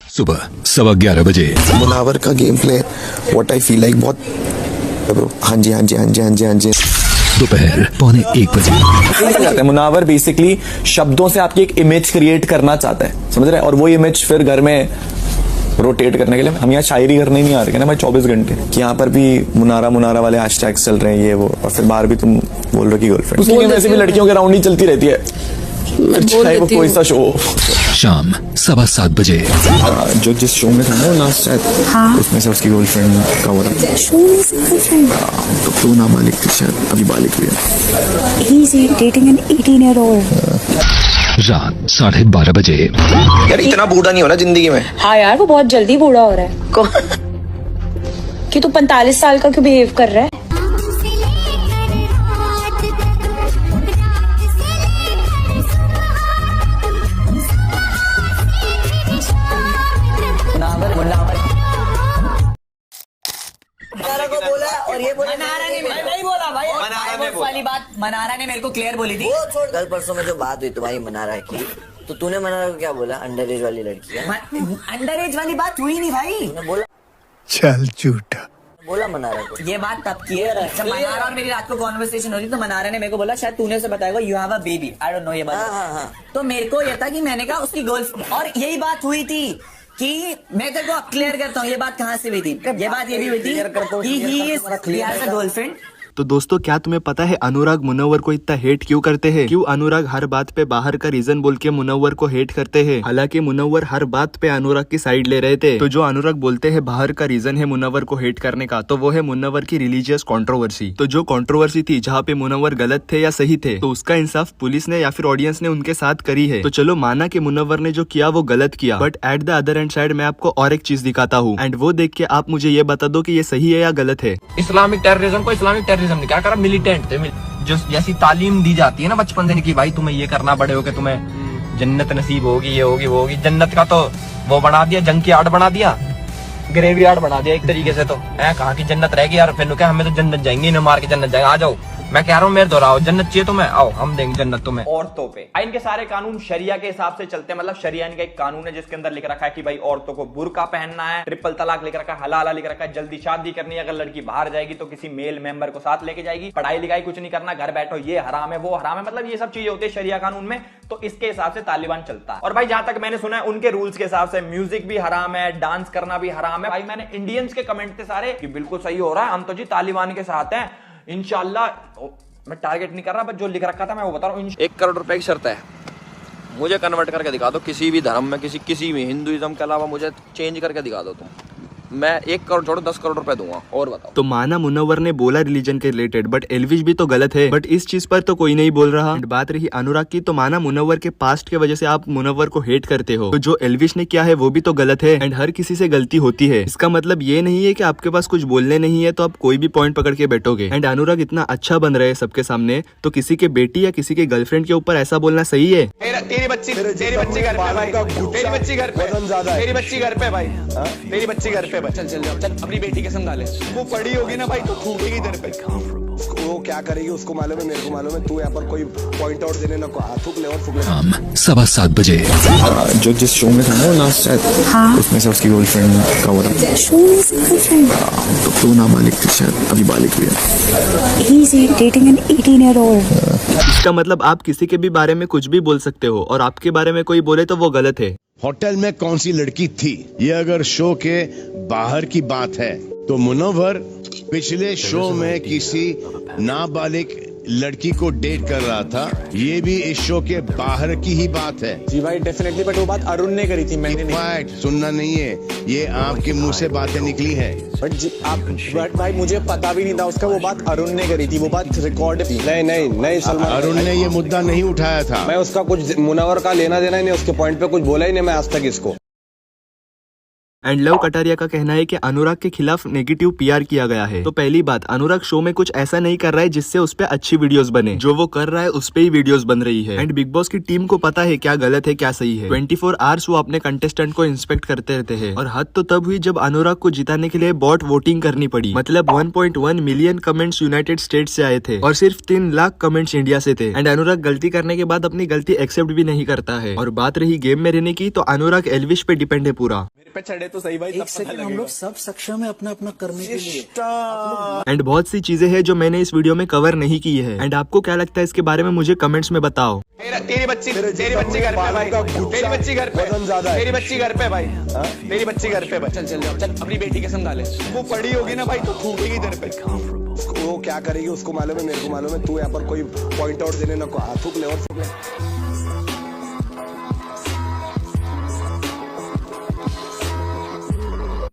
सुबह 11:15 मुनावर का game play what I feel like बहुत हाँ जी हाँ जी हाँ जी हाँ जी हाँ जी दोपहर 1:45 मुनावर बेसिकली शब्दों से आपकी एक इमेज क्रिएट करना चाहता है, समझ रहे हैं? और वो इमेज फिर घर में रोटेट करने के लिए हम यहाँ शायरी करने नहीं आ रहे ना भाई 24 घंटे कि यहाँ पर भी मुनारा मुनारा वाले हैशटैग्स चल रहे हैं ये वो, और फिर बाहर भी तुम बोल रहे हो कि गर्लफ्रेंड उसकी वैसे भी लड़कियों के राउंड ही चलती रहती है, चाहे वो कोई सा शो हो। शाम 7:15 जो जिस शो में था ना लास्ट शायद उसमें से उसकी गर्लफ्रेंड का हो रहा है, तो तू नाबालिग थी शायद, अभी बालिग हुई है। He is dating an 18-year-old. रात 12:30 यार इतना बूढ़ा नहीं होना जिंदगी में। हाँ यार वो बहुत जल्दी बूढ़ा हो रहा है। कि तू 45 साल का क्यों बिहेव कर रहा है? को बोला और ये बोला मनारा ने नहीं बोला भाई, वाली बात मनारा ने मेरे को क्लियर बोली थी। वो छोड़, कल परसों में जो बात हुई तुम्हारी मनारा की, तो तूने मनारा को क्या बोला? अंडर एज वाली लड़की है। अंडर एज वाली बात हुई नहीं भाई, तूने बोला चल झूठा बोला मनारा को। ये बात तब की है जब मनारा और मेरी रात को कॉन्वर्सेशन हो रही, तो मनारा ने मेरे को बोला शायद तूने उसे बताया you have a baby, I don't know ये बात। तो मेरे को ये था कि मैंने कहा उसकी गर्ल्स, और यही बात हुई थी कि मैं तेरे को क्लियर करता हूँ ये बात कहाँ से हुई थी। ये बात ये भी हुई थी कि ही हैज अ गर्लफ्रेंड। तो दोस्तों क्या तुम्हें पता है अनुराग मुनव्वर को इतना हेट क्यों करते हैं? क्यों अनुराग हर बात पे बाहर का रीजन बोल के मुनव्वर को हेट करते हैं? हालांकि मुनव्वर हर बात पे अनुराग की साइड ले रहे थे। तो जो अनुराग बोलते हैं बाहर का रीजन है मुनव्वर को हेट करने का, तो वो है मुनव्वर की रिलीजियस कंट्रोवर्सी। तो जो कंट्रोवर्सी थी जहाँ पे मुनव्वर गलत थे या सही थे, तो उसका इंसाफ पुलिस ने या फिर ऑडियंस ने उनके साथ करी है। तो चलो माना कि मुनव्वर ने जो किया वो गलत किया, but at the other and side मैं आपको और एक चीज दिखाता हूँ, एंड वो देख के आप मुझे ये बता दो कि ये सही है या गलत है। इस्लामिक टेररिज्म को इस्लामिक टेररिज्म ने क्या करा, मिलिटेंट थे। जो जैसी तालीम दी जाती है ना बचपन से कि भाई तुम्हें ये करना, बड़े होके तुम्हें जन्नत नसीब होगी, ये होगी वो होगी। जन्नत का तो वो बना दिया, जंग की यार्ड बना दिया, ग्रेव यार्ड बना दिया एक तरीके से। तो है कहा कि जन्नत रहेगी यार, फिर क्या हमें तो जन्नत जाएंगे, इन्हें मार के जन्नत जाएंगे। आ जाओ, मैं कह रहा हूँ मेरे दोहराओ, जन्नत चाहिए तुम्हें, आओ हम देंगे जन्नत तुम्हें। औरतों पे इनके सारे कानून शरिया के हिसाब से चलते हैं, मतलब शरिया इनका एक कानून है जिसके अंदर लिख रखा है कि भाई औरतों को बुर्का पहनना है, ट्रिपल तलाक लिख रखा है, हलाला लिख रखा है, जल्दी शादी करनी है, अगर लड़की बाहर जाएगी तो किसी मेल मेंबर को साथ लेके जाएगी, पढ़ाई लिखाई कुछ नहीं करना, घर बैठो, ये हराम है वो हराम है, मतलब ये सब चीजें होती है शरिया कानून में। तो इसके हिसाब से तालिबान चलता है। और भाई जहां तक मैंने सुना है उनके रूल्स के हिसाब से म्यूजिक भी हराम है, डांस करना भी हराम है। भाई मैंने इंडियंस के कमेंट थे सारे कि बिल्कुल सही हो रहा है, हम तो जी तालिबान के साथ हैं इंशाल्लाह। मैं टारगेट नहीं कर रहा, बस जो लिख रखा था मैं वो बता रहा हूँ। 1 करोड़ रुपए की शर्त है, मुझे कन्वर्ट करके दिखा दो किसी भी धर्म में, किसी भी हिंदुइज्म के अलावा मुझे चेंज करके दिखा दो तुम, मैं 1 करोड़ छोड़ो 10 करोड़ रुपए दूंगा। और बताओ। तो माना मुनव्वर ने बोला रिलीजन के रिलेटेड, बट एल्विश भी तो गलत है, बट इस चीज पर तो कोई नहीं बोल रहा। बात रही अनुराग की, तो माना मुनव्वर के पास्ट के वजह से आप मुनव्वर को हेट करते हो, तो जो एल्विश ने किया है वो भी तो गलत है, एंड हर किसी से गलती होती है। इसका मतलब ये नहीं है कि आपके पास कुछ बोलने नहीं है तो आप कोई भी पॉइंट पकड़ के बैठोगे। एंड अनुराग इतना अच्छा बन रहे हैं सबके सामने, तो किसी के बेटी या किसी के गर्लफ्रेंड के ऊपर ऐसा बोलना सही है? तेरी बच्ची घर पे भाई, तेरी बच्ची घर पे, तेरी बच्ची घर पे भाई, तेरी बच्ची घर पे भाई, चल चल चल अपनी बेटी के संग ले। वो पड़ी होगी ना भाई तो थूकेगी तेरे पे। वो क्या करेगी उसको मालूम है, मेरे को मालूम है। तू यहाँ पर कोई पॉइंट आउट देने ना को हाथ थूक ले और फूक ले। शाम 7:15 जो जिस शो में था ना लास्ट शायद उसमें से उसकी गर्लफ्रेंड का हो रहा है, तो तू नाबालिग थी शायद, अभी बालिग हुई है। He is dating an 18-year-old. इसका मतलब आप किसी के भी बारे में कुछ भी बोल सकते हो, और आपके बारे में कोई बोले तो वो गलत है। होटल में कौन सी लड़की थी, ये अगर शो के बाहर की बात है, तो मुनव्वर पिछले शो में किसी नाबालिग लड़की को डेट कर रहा था, ये भी इस शो के बाहर की ही बात है। जी भाई डेफिनेटली, बट वो बात अरुण ने करी थी, मैंने नहीं। फैक्ट सुनना नहीं है, ये आपके मुंह से बातें निकली हैं। बट भाई मुझे पता भी नहीं था उसका, वो बात अरुण ने करी थी, वो बात रिकॉर्ड थी। नहीं सलमान, अरुण ने ये मुद्दा नहीं उठाया था। मैं उसका कुछ मुनव्वर का लेना देना ही नहीं, उसके पॉइंट पे कुछ बोला ही नहीं मैं आज तक इसको। एंड लव कटारिया का कहना है कि अनुराग के खिलाफ नेगेटिव पीआर किया गया है। तो पहली बात, अनुराग शो में कुछ ऐसा नहीं कर रहा है जिससे उस पे अच्छी वीडियोस बने। जो वो कर रहा है उस पे ही वीडियोस बन रही है। एंड बिग बॉस की टीम को पता है क्या गलत है क्या सही है। 24 आवर्स वो अपने कंटेस्टेंट को इंस्पेक्ट करते रहते हैं। और हद तो तब हुई जब अनुराग को जिताने के लिए बॉट वोटिंग करनी पड़ी। मतलब 1.1 मिलियन कमेंट्स यूनाइटेड स्टेट्स से आए थे और सिर्फ 3 लाख कमेंट्स इंडिया से थे। एंड अनुराग गलती करने के बाद अपनी गलती एक्सेप्ट भी नहीं करता है। और बात रही गेम में रहने की, तो अनुराग एल्विश पे डिपेंड है पूरा। पे चढ़े तो सही भाई, एक सेकंड, हम लोग सब सक्षम है अपना अपना करने के लिए। एंड बहुत सी चीजें हैं जो मैंने इस वीडियो में कवर नहीं की है। एंड आपको क्या लगता है इसके बारे में मुझे कमेंट्स में बताओ। तेरी बच्ची घर पे भाई, तेरी बच्ची घर पे, तेरी बच्ची घर पे भाई, तेरी बच्ची घर पे। चल चल चल अपनी बेटी के संभाले। वो पड़ी होगी ना भाई तो थूकेगी तेरे पे। वो क्या करेगी उसको मालूम है, मेरे को मालूम है। तू यहाँ पर कोई पॉइंट आउट देने न को, थूक ले और थूक ले।